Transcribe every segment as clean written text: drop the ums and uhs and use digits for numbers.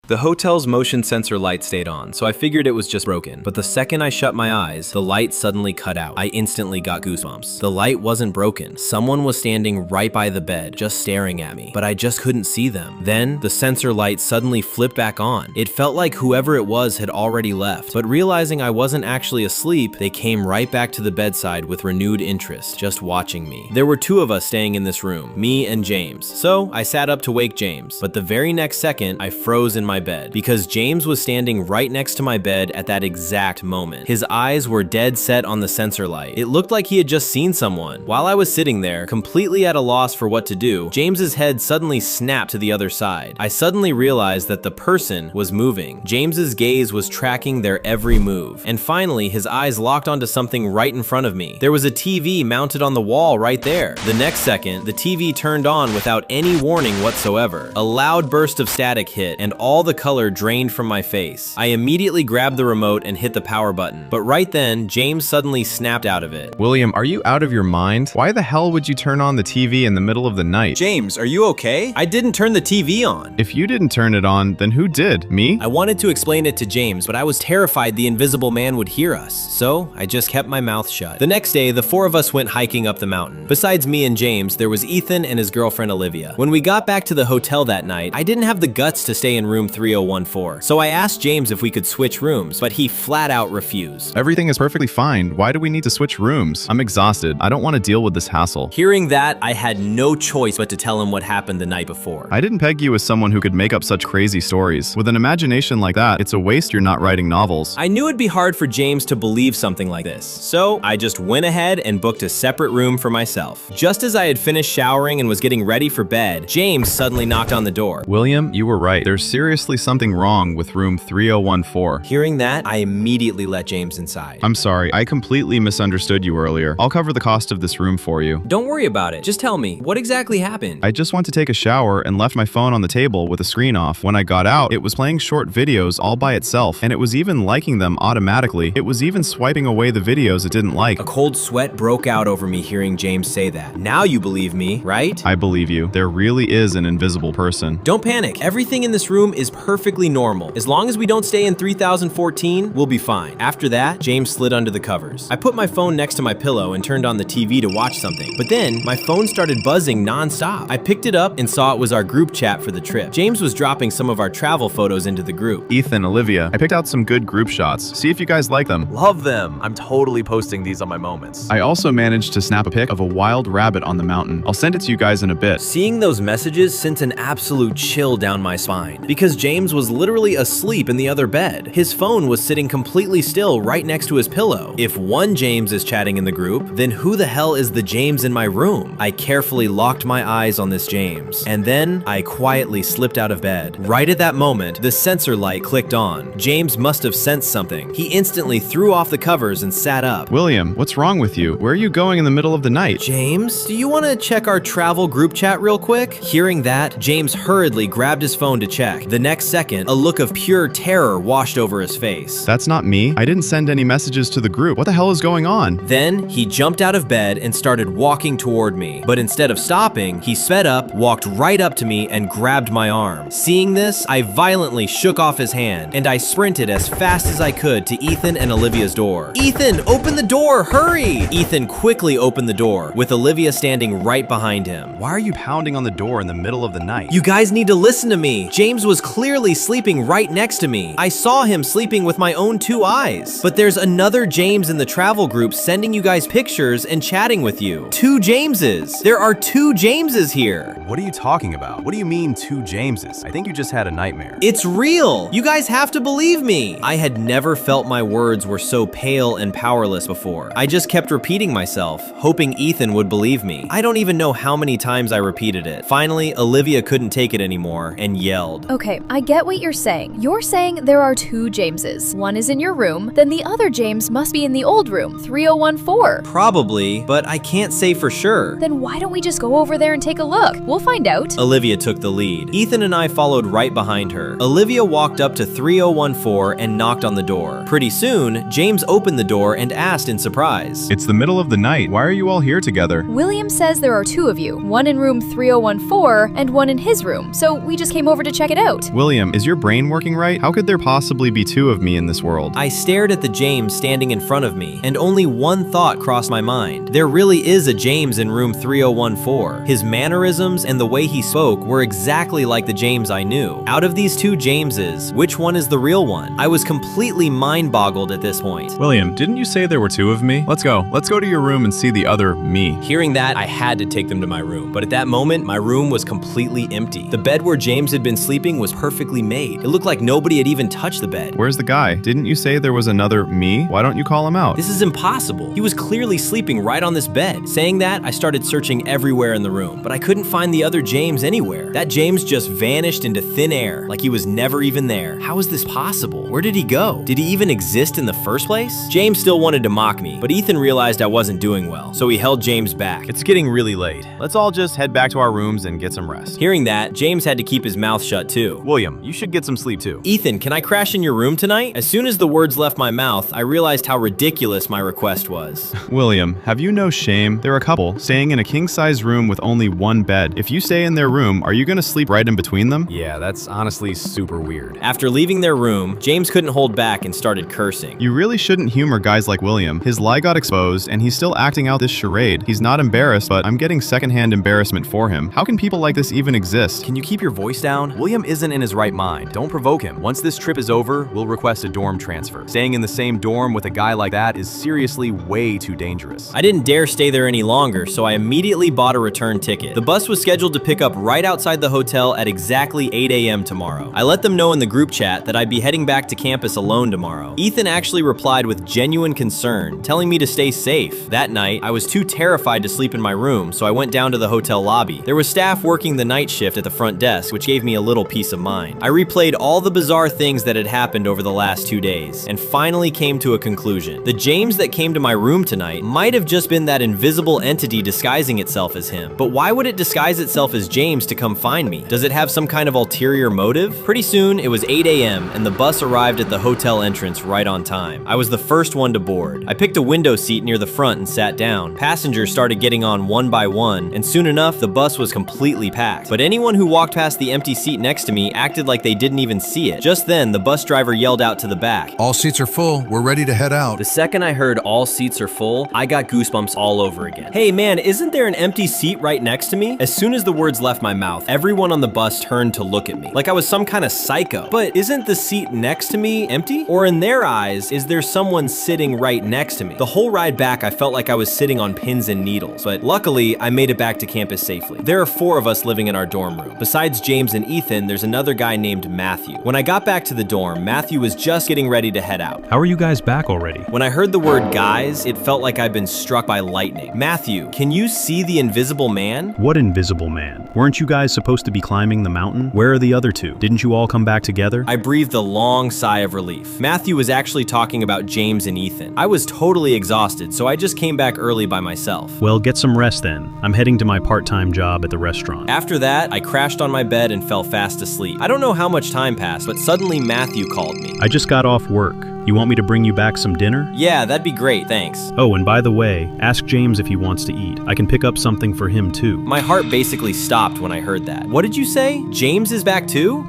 The hotel's motion sensor light stayed on, so I figured it was just broken. But the second I shut my eyes, the light suddenly cut out. I instantly got goosebumps. The light wasn't broken. Someone was standing right by the bed, just staring at me, but I just couldn't see them. Then, the sensor light suddenly flipped back on. It felt like whoever it was had already left, but realizing I wasn't actually asleep, they came right back to the bedside with renewed interest, just watching me. There were two of us staying in this room, me and James. So, I sat up to wake James, but the very next second, I froze in my bed because James was standing right next to my bed at that exact moment. His eyes were dead set on the sensor light. It looked like he had just seen someone. While I was sitting there, completely at a loss for what to do, James's head suddenly snapped to the other side. I suddenly realized that the person was moving. James's gaze was tracking their every move. And finally, his eyes locked onto something right in front of me. There was a TV mounted on the wall right there. The next second, the TV turned on without any warning whatsoever. A loud burst of static hit, and all the color drained from my face. I immediately grabbed the remote and hit the power button, but right then, James suddenly snapped out of it. William, are you out of your mind? Why the hell would you turn on the TV in the middle of the night? James, are you okay? I didn't turn the TV on. If you didn't turn it on, then who did? Me? I wanted to explain it to James, but I was terrified the invisible man would hear us, so I just kept my mouth shut. The next day, the four of us went hiking up the mountain. Besides me and James, there was Ethan and his girlfriend Olivia. When we got back to the hotel that night, I didn't have the guts to stay in room 3014, so I asked James if we could switch rooms, but he flat out refused. Everything is perfectly fine. Why do we need to switch rooms? I'm exhausted. I don't want to deal with this hassle. Hearing that, I had no choice but to tell him what happened the night before. I didn't peg you as someone who could make up such crazy stories. With an imagination like that, it's a waste you're not writing novels. I knew it'd be hard for James to believe something like this, so I just went ahead and booked a separate room for myself. Just as I had finished showering and was getting ready for bed, James suddenly knocked on the door. William, you were right. There's seriously something wrong with room 3014. Hearing that, I immediately let James inside. I'm sorry, I completely misunderstood you earlier. I'll cover the cost of this room for you. Don't worry about it. Just tell me, what exactly happened? I just went to take a shower and left my phone on the table with the screen off. When I got out, it was playing short videos all by itself, and it was even liking them automatically. It was even swiping away the videos it didn't like. A cold sweat broke out over me hearing James say that. Now you believe me, right? I believe you. There really is an invisible person. Don't panic. Everything in this room is perfectly normal. As long as we don't stay in 3014, we'll be fine. After that, James slid under the covers. I put my phone next to my pillow and turned on the TV to watch something. But then, my phone started buzzing non-stop. I picked it up and saw it was our group chat for the trip. James was dropping some of our travel photos into the group. Ethan, Olivia, I picked out some good group shots. See if you guys like them. Love them. I'm totally posting these on my moments. I also managed to snap a pic of a wild rabbit on the mountain. I'll send it to you guys in a bit. Seeing those messages sent an absolute chill down my spine because James was literally asleep in the other bed. His phone was sitting completely still right next to his pillow. If one James is chatting in the group, then who the hell is the James in my room? I carefully locked my eyes on this James, and then I quietly slipped out of bed. Right at that moment, the sensor light clicked on. James must have sensed something. He instantly threw off the covers and sat up. William, what's wrong with you? Where are you going in the middle of the night? James, do you want to check our travel group chat real quick? Hearing that, James hurriedly grabbed his phone to check. The next second, a look of pure terror washed over his face. That's not me. I didn't send any messages to the group. What the hell is going on? Then, he jumped out of bed and started walking toward me. But instead of stopping, he sped up, walked right up to me, and grabbed my arm. Seeing this, I violently shook off his hand, and I sprinted as fast as I could to Ethan and Olivia's door. Ethan, open the door, hurry! Ethan quickly opened the door, with Olivia standing right behind him. Why are you pounding on the door in the middle of the night? You guys need to listen to me. James was clearly sleeping right next to me. I saw him sleeping with my own two eyes. But there's another James in the travel group sending you guys pictures and chatting with you. Two Jameses. There are two Jameses here. What are you talking about? What do you mean two Jameses? I think you just had a nightmare. It's real. You guys have to believe me. I had never felt my words were so pale and powerless before. I just kept repeating myself, hoping Ethan would believe me. I don't even know how many times I repeated it. Finally, Olivia couldn't take it anymore and yelled. Okay, I get what you're saying. You're saying there are two Jameses. One is in your room, then the other James must be in the old room, 3014. Probably, but I can't say for sure. Then why don't we just go over there and take a look? We'll find out. Olivia took the lead. Ethan and I followed right behind her. Olivia walked up to 3014 and knocked on the door. Pretty soon, James opened the door and asked in surprise. It's the middle of the night. Why are you all here together? William says there are two of you, one in room 3014 and one in his room, so we just came over to check it out. William, is your brain working right? How could there possibly be two of me in this world? I stared at the James standing in front of me, and only one thought crossed my mind. There really is a James in room 3014. His mannerisms and the way he spoke were exactly like the James I knew. Out of these two Jameses, which one is the real one? I was completely mind-boggled at this point. William, didn't you say there were two of me? Let's go. Let's go to your room and see the other me. Hearing that, I had to take them to my room. But at that moment, my room was completely empty. The bed where James had been sleeping was perfectly made. It looked like nobody had even touched the bed. Where's the guy? Didn't you say there was another me? Why don't you call him out? This is impossible. He was clearly sleeping right on this bed. Saying that, I started searching everywhere in the room, but I couldn't find the other James anywhere. That James just vanished into thin air, like he was never even there. How is this possible? Where did he go? Did he even exist in the first place? James still wanted to mock me, but Ethan realized I wasn't doing well, so he held James back. It's getting really late. Let's all just head back to our rooms and get some rest. Hearing that, James had to keep his mouth shut too. William, you should get some sleep too. Ethan, can I crash in your room tonight? As soon as the words left my mouth, I realized how ridiculous my request was. William, have you no shame? They're a couple, staying in a king-size room with only one bed. If you stay in their room, are you gonna sleep right in between them? Yeah, that's honestly super weird. After leaving their room, James couldn't hold back and started cursing. You really shouldn't humor guys like William. His lie got exposed, and he's still acting out this charade. He's not embarrassed, but I'm getting secondhand embarrassment for him. How can people like this even exist? Can you keep your voice down? William isn't in his right mind. Don't provoke him. Once this trip is over, we'll request a dorm transfer. Staying in the same dorm with a guy like that is seriously way too dangerous. I didn't dare stay there any longer, so I immediately bought a return ticket. The bus was scheduled to pick up right outside the hotel at exactly 8 a.m. tomorrow. I let them know in the group chat that I'd be heading back to campus alone tomorrow. Ethan actually replied with genuine concern, telling me to stay safe. That night, I was too terrified to sleep in my room, so I went down to the hotel lobby. There was staff working the night shift at the front desk, which gave me a little peace of mind. I replayed all the bizarre things that had happened over the last 2 days, and finally came to a conclusion. The James that came to my room tonight might have just been that invisible entity disguising itself as him. But why would it disguise itself as James to come find me? Does it have some kind of ulterior motive? Pretty soon, it was 8 a.m., and the bus arrived at the hotel entrance right on time. I was the first one to board. I picked a window seat near the front and sat down. Passengers started getting on one by one, and soon enough, the bus was completely packed. But anyone who walked past the empty seat next to me acted like they didn't even see it. Just then, the bus driver yelled out to the back, "All seats are full. We're ready to head out." The second I heard all seats are full, I got goosebumps all over again. Hey man, isn't there an empty seat right next to me? As soon as the words left my mouth, everyone on the bus turned to look at me, like I was some kind of psycho. But isn't the seat next to me empty? Or in their eyes, is there someone sitting right next to me? The whole ride back, I felt like I was sitting on pins and needles, but luckily, I made it back to campus safely. There are 4 of us living in our dorm room. Besides James and Ethan, there's another guy named Matthew. When I got back to the dorm, Matthew was just getting ready to head out. How are you guys back already? When I heard the word guys, it felt like I'd been struck by lightning. Matthew, can you see the invisible man? What invisible man? Weren't you guys supposed to be climbing the mountain? Where are the other two? Didn't you all come back together? I breathed a long sigh of relief. Matthew was actually talking about James and Ethan. I was totally exhausted, so I just came back early by myself. Well, get some rest then. I'm heading to my part-time job at the restaurant. After that, I crashed on my bed and fell fast asleep. I don't know how much time passed, but suddenly Matthew called me. I just got off work. You want me to bring you back some dinner? Yeah, that'd be great, thanks. Oh, and by the way, ask James if he wants to eat. I can pick up something for him too. My heart basically stopped when I heard that. What did you say? James is back too?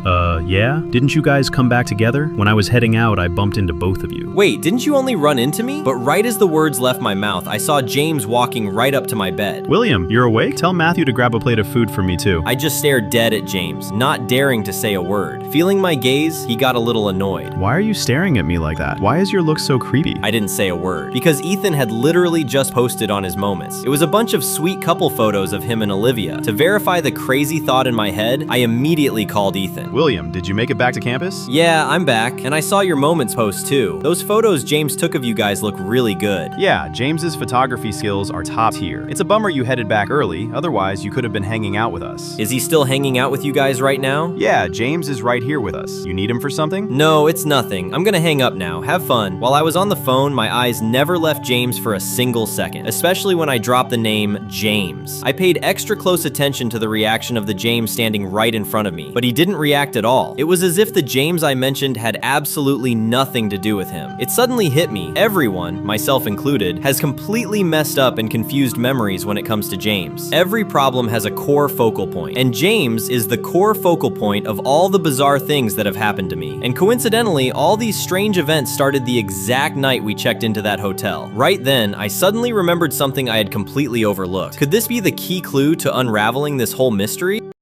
Yeah? Didn't you guys come back together? When I was heading out, I bumped into both of you. Wait, didn't you only run into me? But right as the words left my mouth, I saw James walking right up to my bed. William, you're awake? Tell Matthew to grab a plate of food for me too. I just stared dead at James, not daring to say a word. Feeling my gaze, he got a little annoyed. Why are you staring at me like that? Why is your look so creepy? I didn't say a word, because Ethan had literally just posted on his moments. It was a bunch of sweet couple photos of him and Olivia. To verify the crazy thought in my head, I immediately called Ethan. William, did you make it back to campus? Yeah, I'm back, and I saw your moments post too. Those photos James took of you guys look really good. Yeah, James's photography skills are top tier. It's a bummer you headed back early, otherwise you could have been hanging out with us. Is he still hanging out with you guys right now? Yeah, James is right here with us. You need him for something? No, it's nothing. I'm gonna hang up now. now. Have fun. While I was on the phone, my eyes never left James for a single second, especially when I dropped the name James. I paid extra close attention to the reaction of the James standing right in front of me, but he didn't react at all. It was as if the James I mentioned had absolutely nothing to do with him. It suddenly hit me. Everyone, myself included, has completely messed up and confused memories when it comes to James. Every problem has a core focal point, and James is the core focal point of all the bizarre things that have happened to me. And coincidentally, all these strange events started the exact night we checked into that hotel. Right then, I suddenly remembered something I had completely overlooked. Could this be the key clue to unraveling this whole mystery?